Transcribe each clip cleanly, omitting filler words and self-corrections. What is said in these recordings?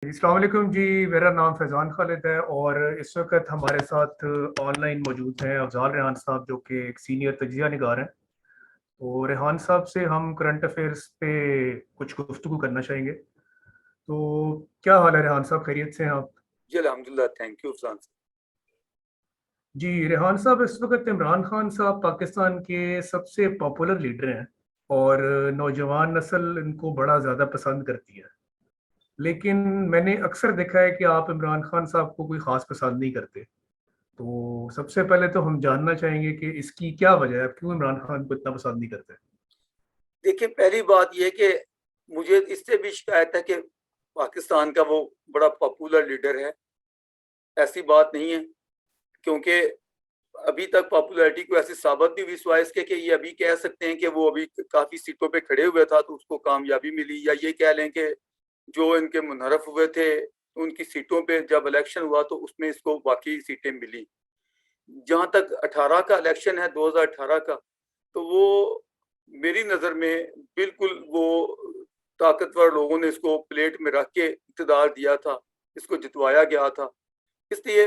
अस्सलाम वालेकुम जी। मेरा नाम फैज़ान खालिद है और इस वक्त हमारे साथ ऑनलाइन मौजूद हैं अफजाल रेहान साहब, जो कि एक सीनियर तजिया निगार हैं। तो रेहान साहब से हम करंट अफेयर्स पे कुछ गुफ्तगू करना चाहेंगे। तो क्या हाल है रेहान साहब, खैरियत से हैं आप? जी अल्हम्दुलिल्लाह, थैंक यू अफसान साहब। जी रेहान साहब, इस वक्त इमरान खान साहब पाकिस्तान के सबसे पॉपुलर लीडर हैं और नौजवान नस्ल इनको बड़ा ज़्यादा पसंद करती है। लेकिन मैंने अक्सर देखा है कि आप इमरान खान साहब को कोई ख़ास पसंद नहीं करते। तो सबसे पहले तो हम जानना चाहेंगे कि इसकी क्या वजह है, आप क्यों इमरान खान को इतना पसंद नहीं करते? देखिए, पहली बात यह कि मुझे इससे भी शिकायत है कि पाकिस्तान का वो बड़ा पॉपुलर लीडर है। ऐसी बात नहीं है, क्योंकि अभी तक पॉपुलैरिटी को ऐसी साबित भी हुई स्वाइस के कि ये अभी कह सकते हैं कि वो अभी काफ़ी सीटों पे खड़े हुए था तो उसको कामयाबी मिली, या ये कह लें कि जो इनके मुनहरफ हुए थे उनकी सीटों पे जब इलेक्शन हुआ तो उसमें इसको वाकई सीटें मिली। जहाँ तक 18 का इलेक्शन है, 2018 का, तो वो मेरी नज़र में बिल्कुल वो ताकतवर लोगों ने इसको प्लेट में रख के इक़्तिदार दिया था, इसको जितवाया गया था। इसलिए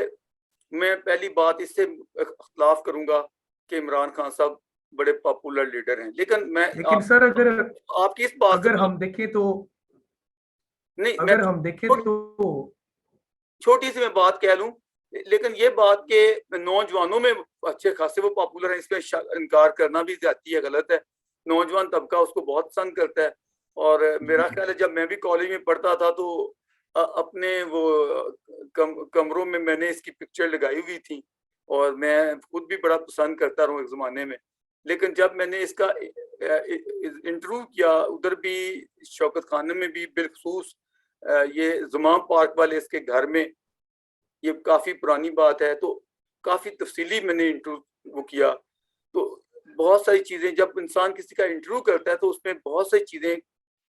मैं पहली बात इससे इख्तिलाफ़ करूँगा कि इमरान खान साहब बड़े पॉपुलर लीडर हैं। लेकिन मैं लेकिन सर, अगर आपकी इस बात से अगर हम देखें तो नहीं, मैं अगर हम देखें छोटी तो छोटी सी मैं बात कह लूं, लेकिन ये बात के नौजवानों में अच्छे खासे वो पॉपुलर हैं, इसमें इनकार करना भी ज्यादती है, गलत है। नौजवान तबका उसको बहुत पसंद करता है। और मेरा जी ख्याल है जब मैं भी कॉलेज में पढ़ता था तो अपने वो कमरों में मैंने इसकी पिक्चर लगाई हुई थी और मैं खुद भी बड़ा पसंद करता रहा एक ज़माने में। लेकिन जब मैंने इसका इंटरव्यू किया उधर भी, शौकत खाने में भी बिलखसूस, ये ज़माम पार्क वाले इसके घर में, ये काफ़ी पुरानी बात है, तो काफ़ी तफ़सीली मैंने इंटरव्यू वो किया। तो बहुत सारी चीज़ें जब इंसान किसी का इंटरव्यू करता है तो उसमें बहुत सारी चीज़ें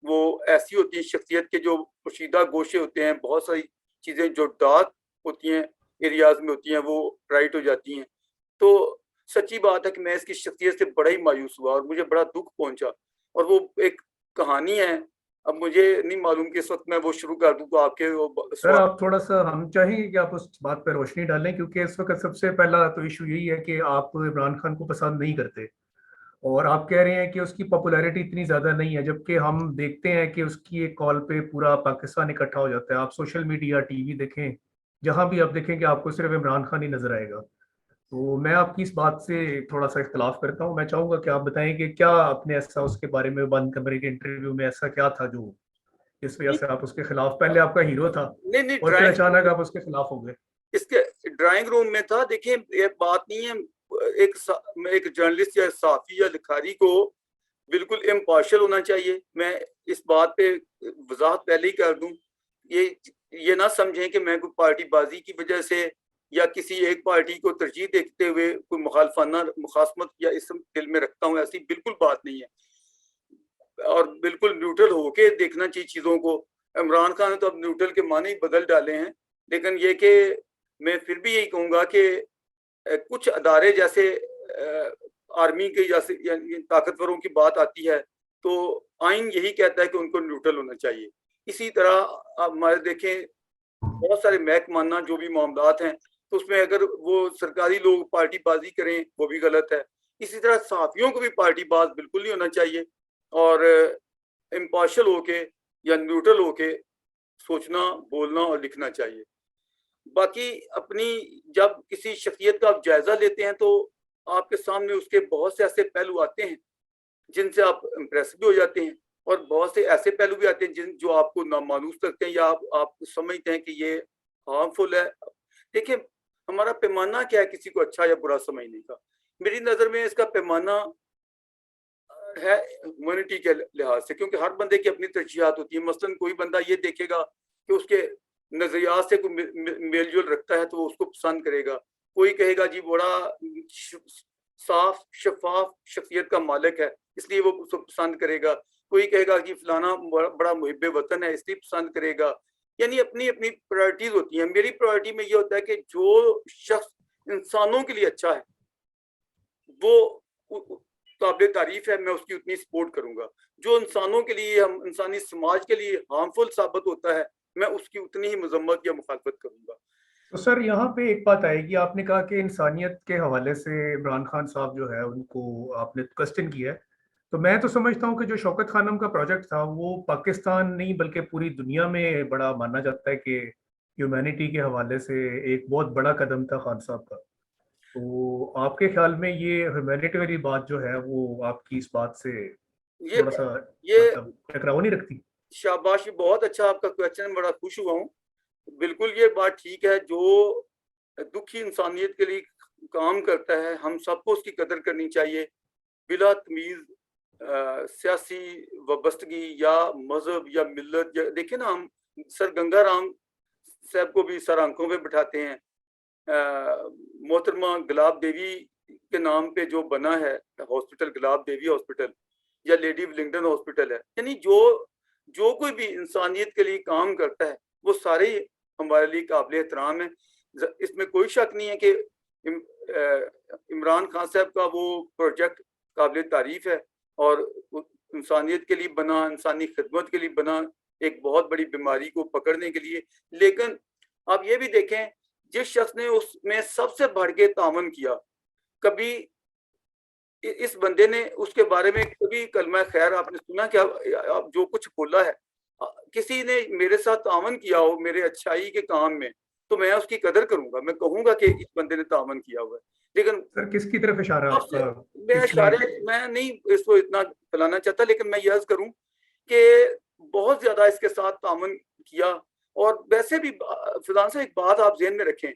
वो ऐसी होती हैं, शख्सियत के जो पोशीदा गोशे होते हैं, बहुत सारी चीज़ें जो डार्क होती हैं, एरियाज़ में होती हैं, वो ब्राइट हो जाती हैं। तो सच्ची बात है कि मैं इसकी शख्सियत से बड़ा ही मायूस हुआ और मुझे बड़ा दुःख पहुँचा। और वो एक कहानी है, अब मुझे नहीं मालूम कि इस वक़्त मैं वो शुरू कर दूँ तो आपके वो सर, सवाल। आप थोड़ा सा, हम चाहेंगे कि आप उस बात पर रोशनी डालें, क्योंकि इस वक्त सबसे पहला तो इशू यही है कि आप इमरान खान को पसंद नहीं करते और आप कह रहे हैं कि उसकी पॉपुलैरिटी इतनी ज़्यादा नहीं है, जबकि हम देखते हैं कि उसकी एक कॉल पे पूरा पाकिस्तान इकट्ठा हो जाता है। आप सोशल मीडिया, टीवी देखें, जहां भी आप देखेंगे आपको सिर्फ इमरान खान ही नजर आएगा। तो मैं आपकी इस बात से थोड़ा सा इख्तलाफ करता हूँ। मैं चाहूंगा कि आप बताएं कि क्या आपने ऐसा उसके बारे में बंद कमरे के इंटरव्यू में ऐसा क्या था जो इस वजह नहीं, से आप उसके खिलाफ, पहले आपका हीरो था नहीं, नहीं, और फिर अचानक आप उसके खिलाफ हो गए? इसके ड्राइंग रूम में था। देखिए, ये बात नहीं है, एक जर्नलिस्ट या सहाफ़ी या लिखारी को बिल्कुल इम्पार्शियल होना चाहिए। मैं इस बात पे वज़ाहत पहले ही कर दूँ, ये ये ना समझें कि मैं कोई पार्टीबाज़ी की वजह से या किसी एक पार्टी को तरजीह देखते हुए कोई मुखालफाना मुखासमत या इस्म दिल में रखता हूँ, ऐसी बिल्कुल बात नहीं है। और बिल्कुल न्यूट्रल होके देखना चाहिए चीज़ों को। इमरान खान ने तो अब न्यूट्रल के माने ही बदल डाले हैं। लेकिन ये कि मैं फिर भी यही कहूँगा कि कुछ अदारे जैसे आर्मी के जैसे यानी ताकतवरों की बात आती है, तो आइन यही कहता है कि उनको न्यूट्रल होना चाहिए। इसी तरह आप हमारे देखें, बहुत सारे महकमाना जो भी मामलात हैं, तो उसमें अगर वो सरकारी लोग पार्टीबाज़ी करें, वो भी गलत है। इसी तरह सहाफ़ियों को भी पार्टीबाज़ बिल्कुल नहीं होना चाहिए और इम्पार्शियल होके या न्यूट्रल होके सोचना, बोलना और लिखना चाहिए। बाकी अपनी जब किसी शख्सियत का आप जायज़ा लेते हैं तो आपके सामने उसके बहुत से ऐसे पहलू आते हैं जिनसे आप इम्प्रेस भी हो जाते हैं और बहुत से ऐसे पहलू भी आते हैं जिन जो आपको नामानूस लगते हैं या आप समझते हैं कि ये हार्मफुल है। देखिए, हमारा पैमाना क्या है किसी को अच्छा या बुरा समझने का? मेरी नज़र में इसका पैमाना है ह्यूमैनिटी के लिहाज से, क्योंकि हर बंदे की अपनी तरजीहात होती है। मसलन कोई बंदा ये देखेगा कि उसके नजरियात से कोई मेल जोल रखता है तो वो उसको पसंद करेगा। कोई कहेगा जी बड़ा साफ शफाफ शख्सियत का मालिक है इसलिए वो उसको पसंद करेगा। कोई कहेगा कि फलाना बड़ा मुहिब्बे वतन है इसलिए पसंद करेगा। यानी अपनी अपनी प्रायोरिटीज होती हैं। मेरी प्रायोरिटी में ये होता है कि जो शख्स इंसानों के लिए अच्छा है वो काबिल तारीफ है, मैं उसकी उतनी सपोर्ट करूंगा। जो इंसानों के लिए, हम इंसानी समाज के लिए हार्मफुल साबित होता है, मैं उसकी उतनी ही मजम्मत या मुखालफत करूंगा। तो सर यहाँ पे एक बात आएगी, आपने कहा कि इंसानियत के हवाले से इमरान खान साहब जो है उनको आपने क्वेश्चन किया है। तो मैं तो समझता हूँ कि जो शौकत खानम का प्रोजेक्ट था वो पाकिस्तान नहीं बल्कि पूरी दुनिया में बड़ा माना जाता है कि ह्यूमैनिटी के हवाले से एक बहुत बड़ा कदम था खान साहब का। तो आपके ख्याल में ये ह्यूमैनिटी वाली बात जो है वो आपकी इस बात से ये थोड़ा सा ये मतलब टकराव नहीं रखती? शाबाशी, बहुत अच्छा आपका क्वेश्चन, बड़ा खुश हुआ हूँ। बिल्कुल ये बात ठीक है, जो दुखी इंसानियत के लिए काम करता है हम सबको उसकी कदर करनी चाहिए, बिला तमीज सियासी वाबस्तगी या मजहब या मिल्लत। या देखिए ना, हम सर गंगा राम साहब को भी सर आंखों पे बिठाते हैं। मोहतरमा गुलाब देवी के नाम पे जो बना है हॉस्पिटल, गुलाब देवी हॉस्पिटल या लेडी विलिंगडन हॉस्पिटल है, यानी जो जो कोई भी इंसानियत के लिए काम करता है वो सारे ही हमारे लिए काबिल एहतराम है। इसमें कोई शक नहीं है कि इमरान खान साहब का वो प्रोजेक्ट काबिल तारीफ है और इंसानियत के लिए बना, इंसानी खिदमत के लिए बना, एक बहुत बड़ी बीमारी को पकड़ने के लिए। लेकिन आप ये भी देखें, जिस शख्स ने उसमें सबसे बढ़ के तावन किया, कभी इस बंदे ने उसके बारे में कभी कलमा खैर आपने सुना क्या? आप जो कुछ बोला है, किसी ने मेरे साथ तावन किया हो मेरे अच्छाई के काम में, तो मैं उसकी कदर करूंगा, मैं कहूंगा कि इस बंदे ने तावन किया हुआ है। लेकिन सर किसकी तरफ इशारा आपसे आपका? मैं किसने? इशारे, मैं नहीं इसको इतना फैलाना चाहता, लेकिन मैं यह अर्ज करूं कि बहुत ज्यादा इसके साथ तावन किया। और वैसे भी फिलहाल से एक बात आप जहन में रखें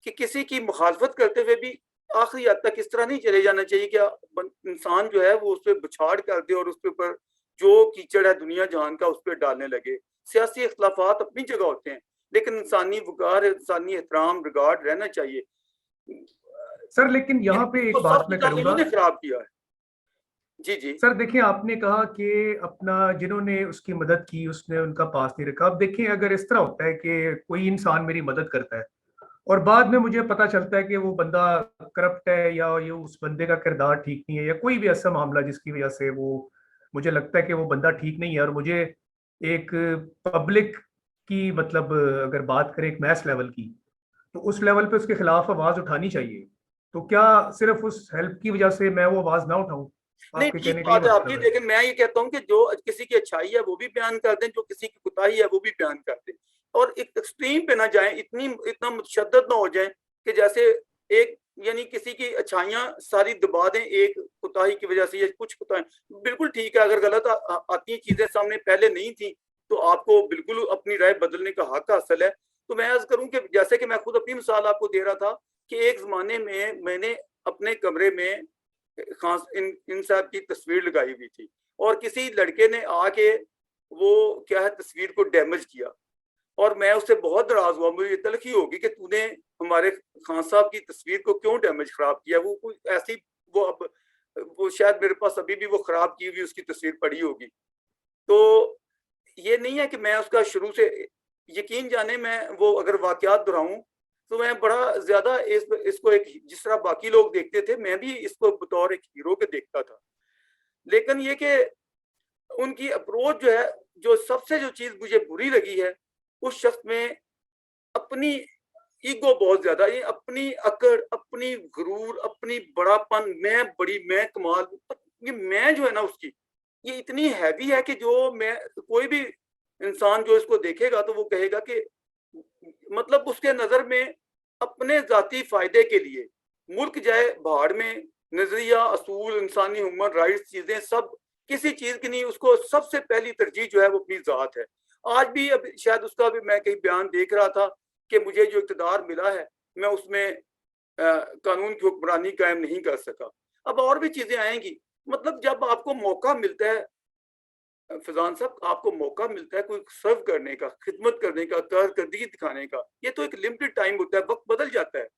कि किसी की मुखालफत करते हुए भी आखिरी हद तक इस तरह नहीं चले जाना चाहिए कि इंसान जो है वो उस पर बछाड़ कर दे और उसके ऊपर जो कीचड़ है दुनिया जहान का उस पर डालने लगे। सियासी इख्तलाफात अपनी जगह होते हैं, लेकिन इंसानी वकार, इंसानी एहतराम, रिगार्ड रहना चाहिए। सर लेकिन यहाँ पे तो एक बात सबसे मैं ज्यादा करूंगा। इन्होंने खराब किया है। जी जी। सर देखिए, आपने कहा कि अपना जिन्होंने उसकी मदद की उसने उनका पास नहीं रखा। अब देखिए, अगर इस तरह होता है कि कोई इंसान मेरी मदद करता है और बाद में मुझे पता चलता है कि वो बंदा करप्ट है या ये उस बंदे का किरदार ठीक नहीं है या कोई भी ऐसा मामला जिसकी वजह से वो मुझे लगता है कि वो बंदा ठीक नहीं है और मुझे एक पब्लिक की मतलब अगर बात करें एक मैस लेवल की, तो उस लेवल पे उसके खिलाफ आवाज उठानी चाहिए। तो क्या सिर्फ उस हेल्प की वजह से मैं वो आवाज ना उठाऊं? नहीं, आपके ठीक कहने का ये बात है आपकी, मतलब है? लेकिन मैं ये कहता हूँ कि जो किसी की अच्छाई है वो भी बयान कर दें, जो किसी की कुताही है वो भी बयान कर दें, और एक एक्सट्रीम पे ना जाएं, इतना मुतशद्दद ना हो जाए कि जैसे एक यानी किसी की अच्छाइयां सारी दबा दें एक कुताही की वजह से या कुछ कुताही। बिल्कुल ठीक है, अगर गलत आती चीजें सामने पहले नहीं थी तो आपको बिल्कुल अपनी राय बदलने का हक हासिल है। तो मैं अर्ज करूं कि जैसे कि मैं खुद अपनी मिसाल आपको दे रहा था कि एक जमाने में मैंने अपने कमरे में खास इन साहब की तस्वीर लगाई हुई थी और किसी लड़के ने आके वो क्या है तस्वीर को डैमेज किया और मैं उससे बहुत नाराज हुआ। मुझे तलखी होगी कि तूने हमारे खान साहब की तस्वीर को क्यों डैमेज खराब किया। वो कोई ऐसी वो अब वो शायद मेरे पास अभी भी वो खराब की हुई उसकी तस्वीर पड़ी होगी। तो ये नहीं है कि मैं उसका शुरू से, यकीन जाने मैं वो अगर वाकयात दोहराऊं तो मैं बड़ा ज्यादा इसको एक जिस तरह बाकी लोग देखते थे मैं भी इसको बतौर एक हीरो के देखता था। लेकिन ये कि उनकी अप्रोच जो है, जो सबसे जो चीज मुझे बुरी लगी है उस शख्स में अपनी ईगो बहुत ज्यादा, ये अपनी अकड़, अपनी गुरूर, अपनी बड़ापन, मैं बड़ी, मैं कमाल, ये मैं जो है ना उसकी ये इतनी हैवी है कि जो मैं कोई भी इंसान जो इसको देखेगा तो वो कहेगा कि मतलब उसके नजर में अपने जाती फायदे के लिए मुल्क जाए भाड़ में, नजरिया, असूल, इंसानी ह्यूमन राइट्स चीजें सब किसी चीज की नहीं, उसको सबसे पहली तरजीह जो है वो अपनी जात है। आज भी अब शायद उसका भी मैं कहीं बयान देख रहा था कि मुझे जो इक़्तिदार मिला है मैं उसमें कानून की हुक्मरानी कायम नहीं कर सका। अब और भी चीजें आएंगी। मतलब जब आपको मौका मिलता है फैजान साहब, आपको मौका मिलता है कोई सर्व करने का, खिदमत करने का, कारकर्दगी दिखाने का, ये तो एक लिमिटेड टाइम होता है, वक्त बदल जाता है।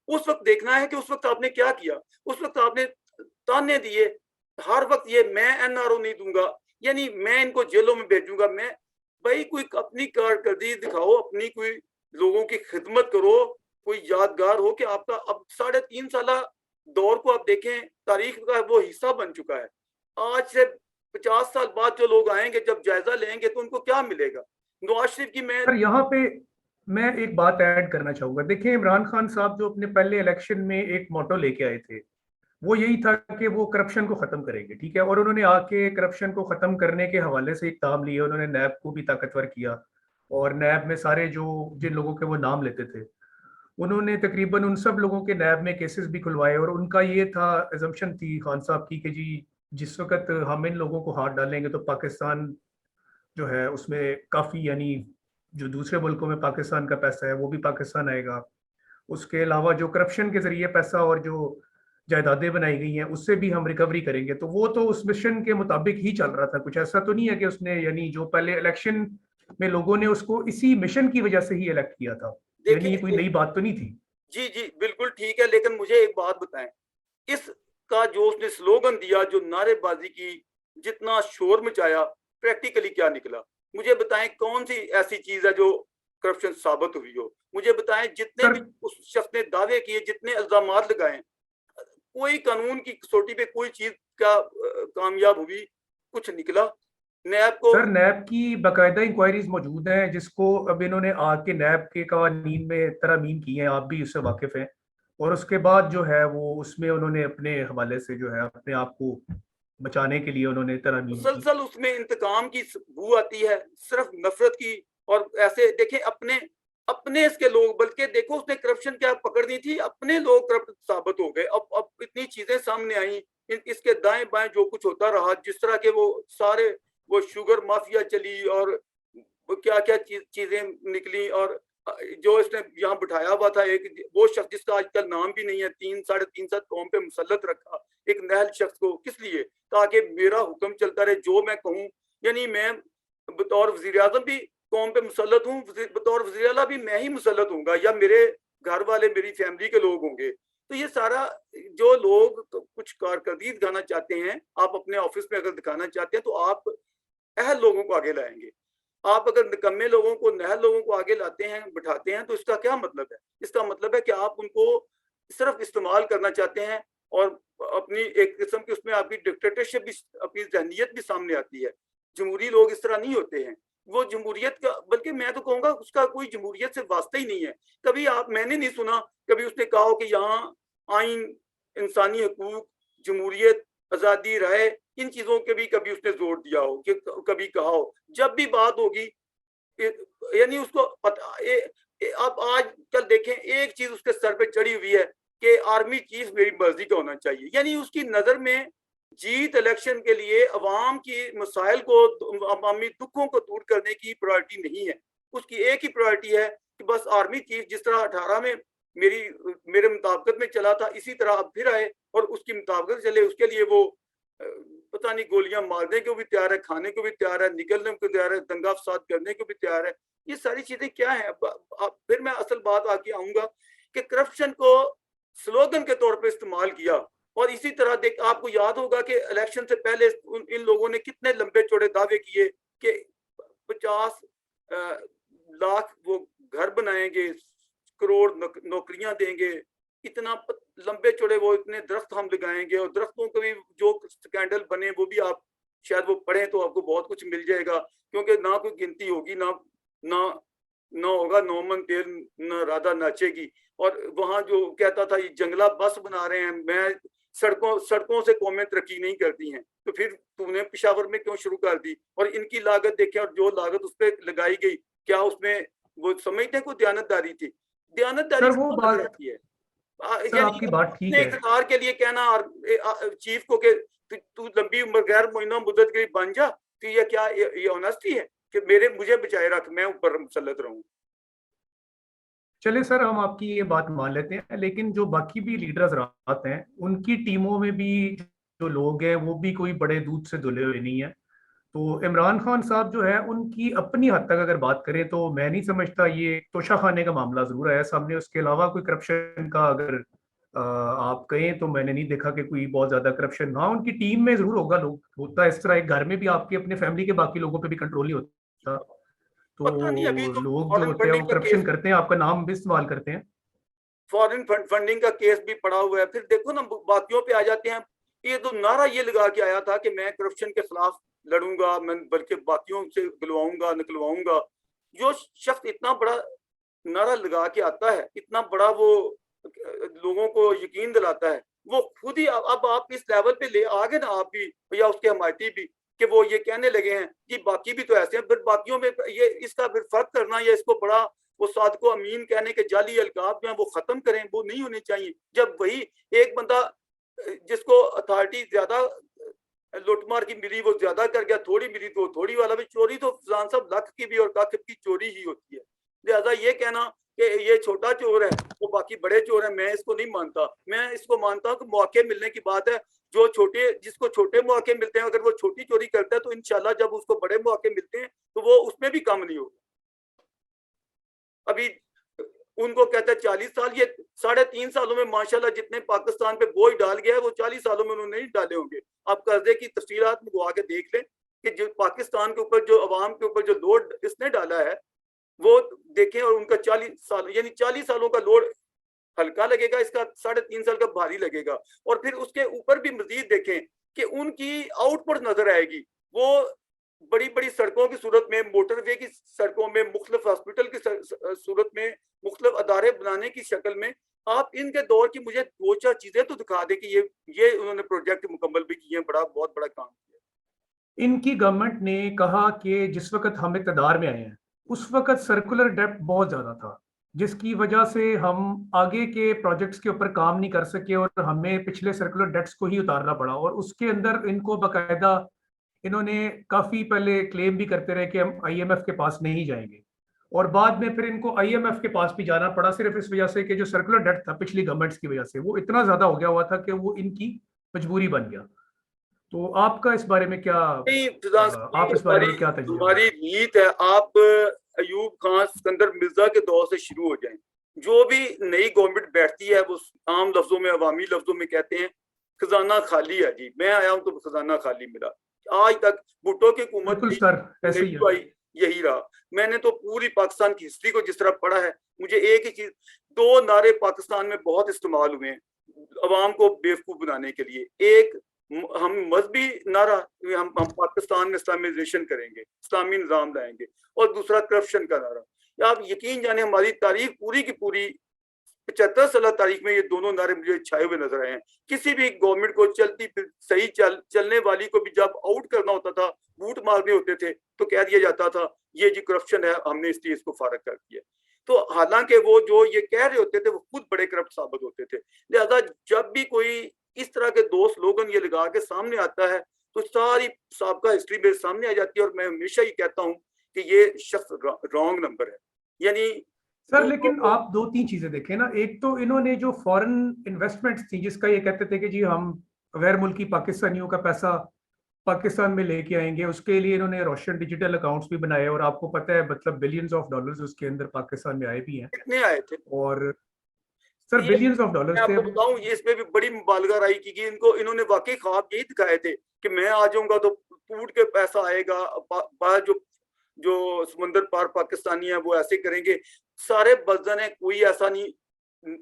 उस वक्त देखना है कि उस वक्त आपने क्या किया। उस वक्त आपने ताने दिए, हर वक्त ये मैं एनआरओ नहीं दूंगा, यानी मैं इनको जेलों में भेजूंगा, मैं भाई कोई अपनी कारकर्दगी दिखाओ, अपनी कोई लोगों की खिदमत करो, कोई यादगार हो कि आपका अब 3.5 साल दौर को आप देखें, तारीख का वो हिस्सा बन चुका है। आज से 50 साल बाद जो लोग आएंगे जब जायजा लेंगे तो उनको क्या मिलेगा? नवाज शरीफ की मैं सर यहाँ पे मैं एक बात ऐड करना चाहूंगा। देखिए, इमरान खान साहब जो अपने पहले इलेक्शन में एक मोटो लेके आए थे, वो यही था कि वो करप्शन को खत्म करेंगे, ठीक है। और उन्होंने आके करप्शन को खत्म करने के हवाले से एक काम लिया, उन्होंने नैब को भी ताकतवर किया। और नैब में सारे जो जिन लोगों के वो नाम लेते थे, उन्होंने तकरीबन उन सब लोगों के नैब में केसेस भी खुलवाए। और उनका ये था, एजम्पशन थी खान साहब की, कि जी जिस वक्त हम इन लोगों को हाथ डालेंगे तो पाकिस्तान जो है उसमें काफ़ी, यानी जो दूसरे मुल्कों में पाकिस्तान का पैसा है वो भी पाकिस्तान आएगा। उसके अलावा जो करप्शन के जरिए पैसा और जो जायदादें बनाई गई हैं उससे भी हम रिकवरी करेंगे। तो वो तो उस मिशन के मुताबिक ही चल रहा था। कुछ ऐसा तो नहीं है कि उसने, यानी जो पहले इलेक्शन में लोगों ने उसको इसी मिशन की वजह से ही इलेक्ट किया था, यानी ये कोई देखिए, नई बात तो नहीं थी। जी जी बिल्कुल ठीक है, लेकिन मुझे एक बात बताएं, इसका जो उसने स्लोगन दिया, जो नारेबाजी की, जितना शोर मचाया, प्रैक्टिकली क्या निकला? मुझे बताएं कौन सी ऐसी चीज है जो करप्शन साबित हुई हो? मुझे बताएं जितने सर भी उस शख्स ने दावे किए, जितने इल्जामात लगाए, कोई कानून की कसौटी पे कोई चीज का कामयाब हुई? कुछ निकला? नैब को सर नैब की बाकायदा इंक्वायरीज मौजूद हैं, जिसको अब इन्होंने आके नैब के कवानीन में तरमीम की हैं, आप भी उससे वाकिफ हैं। और उसके बाद जो है वो उसमें उन्होंने अपने हवाले से जो है अपने आप को बचाने के लिए उन्होंने तरमीम की। मुसलसल उसमें इंतकाम की बू आती है, सिर्फ नफरत की। और ऐसे देखें, अपने अपने इसके लोग, बल्कि देखो उसने करप्शन क्या पकड़नी थी, अपने लोग करप्ट साबित हो गए। अब इतनी चीजें सामने आई, इसके दाएं बाएं जो कुछ होता रहा, जिस तरह के वो सारे, वो शुगर माफिया चली और क्या क्या चीजें निकली। और जो इसने यहाँ बिठाया हुआ था एक वो शख्स जिसका आजकल नाम भी नहीं है, 3 साढ़े 3 साल कौम पे मुसल्लत रखा एक नहल शख्स को, किस लिए? ताकि मेरा हुक्म चलता रहे, जो मैं कहूँ। यानी मैं बतौर वजीर आजम भी कौम पे मुसल्लत हूँ, बतौर वजीर आला भी मैं ही मुसल्लत हूँगा, या मेरे घर वाले, मेरी फैमिली के लोग होंगे। तो ये सारा, जो लोग कुछ कारकर्दगी दिखाना चाहते हैं, आप अपने ऑफिस में अगर दिखाना चाहते हैं तो आप अहल लोगों को आगे लाएंगे। आप अगर निकम्मे लोगों को, नहल लोगों को आगे लाते हैं, बिठाते हैं, तो इसका क्या मतलब है? इसका मतलब है कि आप उनको सिर्फ इस्तेमाल करना चाहते हैं। और अपनी एक किस्म की उसमें आपकी डिक्टेटरशिप भी, अपनी जहनीत भी सामने आती है। जमहूरी लोग इस तरह नहीं होते हैं। वो जमहूरियत का, बल्कि मैं तो कहूँगा उसका कोई जमहूरियत से वास्ता ही नहीं है। कभी मैंने नहीं सुना कभी उसने कहा हो कि यहाँ आइन, इंसानी हकूक, जमहूरियत, आज़ादी, राय, इन चीज़ों के भी कभी उसने जोर दिया हो, कि कभी कहा हो। जब भी बात होगी, यानी उसको पता, आप आज कल देखें, एक चीज उसके सर पे चढ़ी हुई है कि आर्मी चीफ मेरी मर्जी का होना चाहिए। यानी उसकी नजर में जीत इलेक्शन के लिए अवाम की मसाइल को, अवामी दुखों को दूर करने की प्रायोरिटी नहीं है। उसकी एक ही प्रायोरिटी है कि बस आर्मी चीफ जिस तरह 18 में मेरे मुताबिकत में चला था, इसी तरह अब फिर आए और उसकी मुताबिकत चले। उसके लिए वो पता नहीं गोलियां मारने को भी तैयार है, खाने को भी तैयार है, निकलने को तैयार है, दंगा फसाद करने को भी तैयार है। ये सारी चीजें क्या है? अब फिर मैं असल बात आके आऊंगा कि करप्शन को स्लोगन के तौर पे इस्तेमाल किया। और इसी तरह देख, आपको याद होगा कि इलेक्शन से पहले इन लोगों ने कितने लंबे चौड़े दावे किए कि 50 लाख वो घर बनाएंगे, करोड़ नौकरियां देंगे, इतना लंबे चौड़े वो इतने दरख्त हम लगाएंगे। और दरख्तों के भी जो स्कैंडल बने वो भी आप शायद वो पढ़ें तो आपको बहुत कुछ मिल जाएगा, क्योंकि ना कोई गिनती होगी, ना ना ना होगा नौमन तेल, ना राधा नाचेगी। और वहां जो कहता था ये जंगला बस बना रहे हैं, मैं सड़कों सड़कों से कौमें तरक्की नहीं करती हैं, तो फिर तूने पेशावर में क्यों शुरू कर दी? और इनकी लागत देखें, और जो लागत उस पर लगाई गई, क्या उसमें वो समझते हैं कोई दयानतदारी थी? दयानतदारी सर वो कहाँ नजर बात, आती है? सर यानी आपकी बात ठीक अपने है। इकरार के लिए कहना और चीफ को कि तू लंबी उम्र गैर मुइना मुद्दत के लिए बन जा, तो ये क्या, ये ऑनेस्टी है कि मुझे बचाए रख, मैं ऊपर मुसल्लत रहूं? चले सर, हम आपकी ये बात मान लेते हैं, लेकिन जो बाकी भी लीडर्स रहते हैं उनकी टीमों में भी जो लोग हैं वो भी कोई बड़े दूध से धुले हुए नहीं है। तो इमरान खान साहब जो है उनकी अपनी हद तक अगर बात करें तो मैं नहीं समझता ये तोशा खाने का मामला जरूर आया सामने। उसके अलावा कोई करप्शन का अगर आप कहें तो मैंने नहीं देखा कि कोई बहुत ज्यादा करप्शन। हाँ, उनकी टीम में जरूर होगा, लोग होता है इस तरह। एक घर में भी आपकी अपने फैमिली के बाकी लोगों पे भी कंट्रोल नहीं होता, पता नहीं, अभी तो तो लोग जो फॉरेन होते हैं फंडिंग वो का करप्शन केस, करते हैं, आपका नाम भी इस्तेमाल करते हैं। फॉरेन फंडिंग का केस भी पड़ा हुआ है। फिर देखो ना, बाकियों पे आ जाते हैं। ये तो नारा ये लगा के आया था कि मैं करप्शन के खिलाफ लड़ूंगा, मैं बल्कि बाकियों से दिलवाऊंगा, निकलवाऊंगा। जो शख्स इतना बड़ा नारा लगा के आता है, इतना बड़ा वो लोगों को यकीन दिलाता है, वो खुद ही अब आप इस लेवल पे ले आ गए ना, आप भी या उसके हमायती भी, कि वो ये कहने लगे हैं कि बाकी भी तो ऐसे हैं, फिर बाकियों में ये इसका फिर फर्क करना या इसको बड़ा वो सादको अमीन कहने के जाली अलकाब जो है वो खत्म करें, वो नहीं होने चाहिए। जब वही एक बंदा जिसको अथॉरिटी ज्यादा लुटमार की मिली वो ज्यादा कर गया, थोड़ी मिली तो थोड़ी वाला भी, चोरी तो फजान साहब लख की भी और कख की चोरी ही होती है। लिहाजा ये कहना कि ये छोटा चोर है वो बाकी बड़े चोर है, मैं इसको नहीं मानता। मैं इसको मानता हूँ कि मौके मिलने की बात है, जो छोटे जिसको छोटे मौके मिलते हैं अगर वो छोटी चोरी करता है तो इंशाल्लाह जब उसको बड़े मौके मिलते हैं तो वो उसमें भी कम नहीं होगा। अभी उनको कहता है 40 साल, ये 3.5 सालों में माशाल्लाह जितने पाकिस्तान पे बोझ डाल गया है वो 40 सालों में उन्होंने नहीं डाले होंगे। आप कर्जे की तफसीलात मंगवा के देख लें कि जो पाकिस्तान के ऊपर, जो अवाम के ऊपर जो लोड इसने डाला है वो देखें, और उनका 40 साल यानी 40 सालों का लोड हल्का लगेगा, इसका 3.5 साल का भारी लगेगा। और फिर उसके ऊपर भी मजीद देखें कि उनकी आउटपुट नजर आएगी, वो बड़ी बड़ी सड़कों की सूरत में, मोटरवे की सड़कों में, मुख्तलिफ हॉस्पिटल की सूरत में, मुख्तलिफ अदारे बनाने की शक्ल में। आप इनके दौर की मुझे 2-4 चीजें तो दिखा दे कि ये उन्होंने प्रोजेक्ट मुकम्मल भी किए हैं, बड़ा बहुत बड़ा काम किया। इनकी गवर्नमेंट ने कहा कि जिस वक्त हम इक़्तिदार में आए हैं उस वक्त सर्कुलर डेप्थ बहुत ज्यादा था, जिसकी वजह से हम आगे के प्रोजेक्ट्स के ऊपर काम नहीं कर सके और हमें पिछले सर्कुलर डेट्स को ही उतारना पड़ा। और उसके अंदर इनको बाकायदा इन्होंने काफी पहले क्लेम भी करते रहे कि हम आईएमएफ के पास नहीं जाएंगे, और बाद में फिर इनको आईएमएफ के पास भी जाना पड़ा, सिर्फ इस वजह से कि जो सर्कुलर डेट था पिछली गवर्नमेंट्स की वजह से वो इतना ज्यादा हो गया हुआ था कि वो इनकी मजबूरी बन गया। तो आपका इस बारे में क्या, आप इस बारे हमारी में क्या तजिया है? हमारी नीयत है, आप अयूब खान सिकंदर मिर्जा के दौर से शुरू हो जाएं। जो भी नई गवर्नमेंट बैठती है वो आम लफ्जों में, अवामी लफ्जों में कहते हैं खजाना खाली है जी, मैं आया हूं तो खजाना खाली मिला। आज तक भुट्टो की हुकूमत बिल्कुल सर, ऐसे ही है। आई, यही रहा। मैंने तो पूरी पाकिस्तान की हिस्ट्री को जिस तरह पढ़ा है, मुझे एक ही चीज, 2 नारे पाकिस्तान में बहुत इस्तेमाल हुए हैं अवाम को बेवकूफ बनाने के लिए। एक, हम मजहबी नारा, हम पाकिस्तान में इस्लामाइजेशन करेंगे, इस्लामी निजाम लाएंगे, और दूसरा करप्शन का नारा। आप यकीन जाने हमारी तारीख पूरी की पूरी 75 साल तारीख में ये दोनों नारे मुझे छाए हुए नजर आए हैं। किसी भी गवर्नमेंट को चलती सही चलने वाली को भी जब आउट करना होता था, बूट मारने होते थे, तो कह दिया जाता था ये जी करप्शन है, हमने इसलिए इसको फारग कर दिया। तो हालांकि वो जो ये कह रहे होते थे वो खुद बड़े करप्ट साबित होते थे। लिहाजा जब भी कोई इस तरह के 2 स्लोगन ये लगा के सामने आता है तो सारी साबका हिस्ट्री मेरे सामने आ जाती है, और मैं हमेशा ही कहता हूँ कि ये शख्स रॉन्ग नंबर है। यानी सर लेकिन आप 2-3 चीजें देखें ना। एक तो इन्होंने जो फॉरेन इन्वेस्टमेंट्स थी, जिसका ये कहते थे कि जी हम गैर मुल्की पाकिस्तानियों का पैसा पाकिस्तान में लेके आएंगे, उसके लिए इन्होंने रोशन डिजिटल अकाउंट्स भी बनाए, और आपको पता है मतलब बिलियंस ऑफ डॉलर्स उसके अंदर पाकिस्तान में आए भी हैं। कितने आए थे? और सर ये बिलियंस ऑफ मैं डॉलर्स थे। आपको बताऊं, ये इसमें भी बड़ी मुबालगाराई की इन्होंने वाकई ख्वाब यही दिखाए थे कि मैं आ जाऊंगा तो टूट के पैसा आएगा, बाहर जो जो समंदर पार पाकिस्तानी है वो ऐसे करेंगे। सारे बजन है, कोई ऐसा नहीं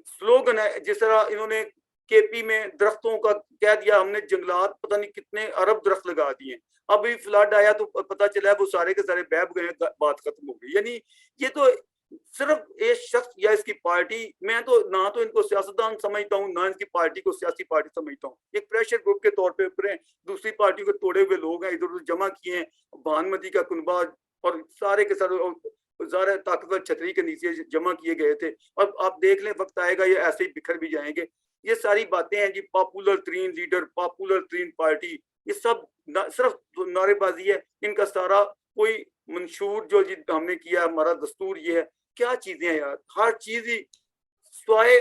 स्लोगन है। जिस तरह इन्होंने केपी में दरख्तों का कह दिया, हमने जंगलात पता नहीं कितने अरब दरख्त लगा दिए, अभी फ्लड आया तो पता चला वो सारे के सारे बह गए, बात खत्म हो गई। यानी ये तो सिर्फ एक शख्स या इसकी पार्टी, मैं तो ना तो इनको सियासतदान समझता हूँ ना इनकी पार्टी को सियासी पार्टी समझता हूँ, एक प्रेशर ग्रुप के तौर पे ऊपर दूसरी पार्टी को तोड़े हुए लोग हैं, इधर उधर जमा किए हैं, भानुमति का कुनबा और सारे के सारे ज़ाहिर ताकतवर छतरी के नीचे जमा किए गए थे। और आप देख लें वक्त आएगा ये ऐसे ही बिखर भी जाएंगे। ये सारी बातें हैं जी, पॉपुलर तरीन लीडर, पॉपुलर तरीन पार्टी, ये सब सिर्फ नारेबाजी है। इनका सारा कोई मंशूर जो जी हमने किया, हमारा दस्तूर ये है, क्या चीजें हैं यार, हर चीज ही स्वाय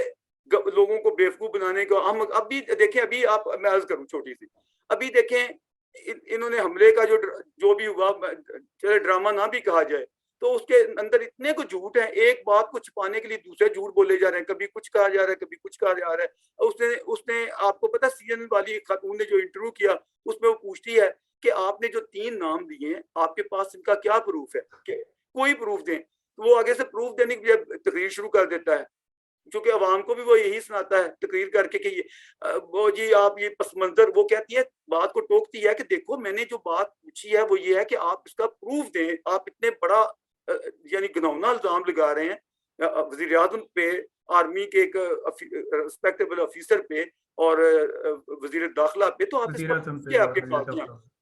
लोगों को बेवकूफ बनाने को। हम अभी देखें, अभी आप, मैं अर्ज करूं छोटी सी, अभी देखें इन्होंने हमले का जो भी हुआ, चले ड्रामा ना भी कहा जाए, तो उसके अंदर इतने को झूठ है, एक बात को छुपाने के लिए दूसरे झूठ बोले जा रहे हैं, कभी कुछ कहा जा रहा है, कभी कुछ कहा जा रहा है। उसने उसने आपको पता, सीएन वाली खातून ने जो इंटरव्यू किया उसमें वो पूछती है कि आपने जो 3 नाम दिए हैं आपके पास इनका क्या प्रूफ है, कि कोई प्रूफ दें। तो वो आगे से प्रूफ देने के लिए तकरीर शुरू कर देता है, क्योंकि अवाम को भी वो यही सुनाता है तकरीर करके कि वो जी आप ये पस मंजर, वो कहती है, बात को टोकती है कि देखो मैंने जो बात पूछी है वो ये है कि आप इसका प्रूफ दें, आप इतने बड़ा यानी घिनौना इल्जाम लगा रहे हैं वज़ीर आज़म पे, आर्मी के एक रिस्पेक्टेबल ऑफिसर पे और वज़ीर दाखिला पे, तो आप इस पर क्या आपके पास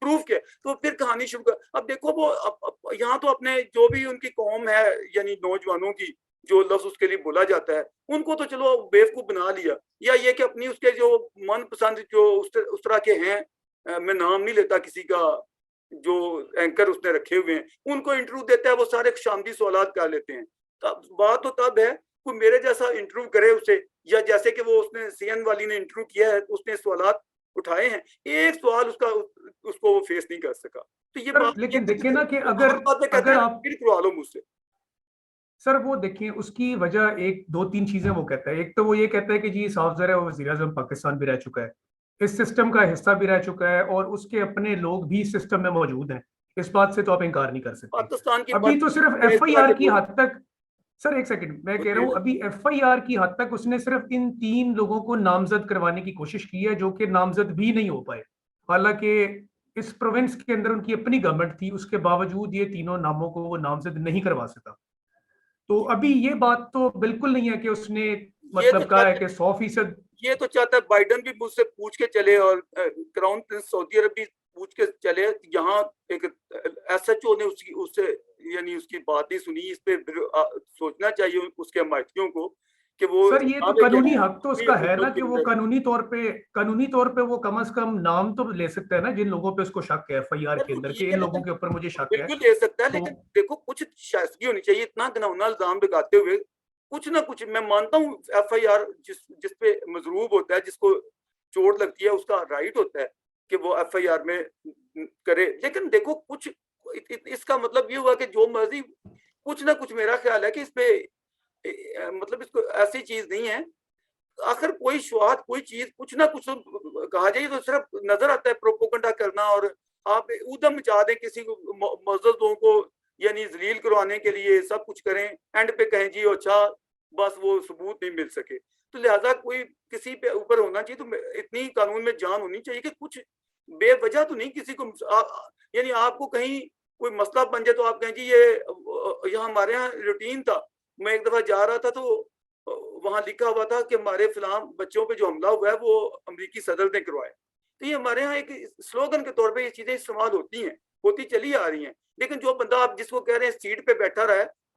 प्रूफ क्या? तो फिर कहानी शुरू कर। अब देखो वो यहाँ तो अपने जो भी उनकी कौम है यानी नौजवानों की जो लफ्ज उसके लिए बोला जाता है, उनको तो चलो बेवकूफ बना लिया, या ये कि अपनी उसके जो मनपसंद जो उस तरह के हैं, मैं नाम नहीं लेता किसी का, जो एंकर उसने रखे हुए हैं, उनको इंटरव्यू देता है, वो सारे शामदी सवालात कर लेते हैं। तब बात तो तब है कोई मेरे जैसा इंटरव्यू करे उसे, या जैसे कि वो उसने सीएन वाली ने इंटरव्यू किया है, उसने सवालात उठाए हैं, एक सवाल उसको वो फेस नहीं कर सका। तो ये बात, लेकिन देखिए ना कि अगर आप फिर करवा लो मुझसे। सर वो देखिए उसकी वजह एक दो तीन चीजें वो कहता है। एक तो वो ये कहता है कि जी साफ ज़ाहिर है वो वज़ीर आज़म पाकिस्तान भी रह चुका है, इस सिस्टम का हिस्सा भी रह चुका है, और उसके अपने लोग भी सिस्टम में मौजूद हैं। इस बात से तो आप इनकार नहीं कर सकते। पाकिस्तान की अभी तो सिर्फ एफआईआर की हद तक, सर एक सेकंड मैं कह रहा हूं, अभी एफआईआर की हद तक उसने सिर्फ इन 3 लोगों को नामजद करवाने की कोशिश की है, जो कि नामजद भी नहीं हो पाए। हालांकि इस प्रोविंस के अंदर उनकी अपनी गवर्नमेंट थी, उसके बावजूद ये तीनों नामों को वो नामजद नहीं करवा सका। तो अभी ये बात तो बिल्कुल नहीं है कि उसने मतलब कहा है कि 100%। ये तो चाहता है बाइडन भी मुझसे पूछ के चले और क्राउन प्रिंस सऊदी अरब भी पूछ के चले। यहाँ एक एसएचओ ने उससे यानी उसकी बात नहीं सुनी। इस पे सोचना चाहिए उसके हमायतियों को कि वो सर ये तो कानूनी हक तो उसका है ना कि वो कानूनी तौर पे वो कम से कम नाम तो ले सकता है ना, जिन लोगों पे उसको शक है एफआईआर के अंदर कि इन लोगों के ऊपर मुझे शक है। बिल्कुल ले सकता है, तो लेकिन देखो कुछ शाइस्तगी होनी चाहिए। इतना घिनौना इल्जाम लगाते हुए कुछ ना कुछ, मैं मानता हूँ एफआईआर जिस पे मजरूब होता है, जिसको चोट लगती है, उसका राइट होता है कि वो एफआईआर में करे, लेकिन देखो कुछ इसका मतलब ये हुआ कि जो मर्जी कुछ ना कुछ, मेरा ख्याल है कि इस पे मतलब इसको ऐसी चीज नहीं है। आखिर कोई स्वाद कोई चीज कुछ ना कुछ तो कहा जाए तो सिर्फ नजर आता है प्रोपोगंडा करना, और आप उधम मचा दें किसी को, मजदूरों को यानी जलील करवाने के लिए सब कुछ करें, एंड पे कहें जी अच्छा बस वो सबूत नहीं मिल सके। तो लिहाजा कोई किसी पे ऊपर होना चाहिए, तो इतनी कानून में जान होनी चाहिए कि कुछ बेवजह तो नहीं किसी को यानी आपको कहीं कोई मसला बन जाए तो आप कहें जी ये हमारे यहाँ रूटीन था। मैं एक दफा जा रहा था तो वहां लिखा हुआ था कि हमारे फिलहाल बच्चों पे जो हमला हुआ है वो अमेरिकी सदर ने करवाया। तो ये हमारे यहाँ एक स्लोगन के तौर पे ये चीजें इस्तेमाल होती चली आ रही हैं। लेकिन जो बंदा आप जिसको कह रहे हैं सीट पे बैठा रहा है,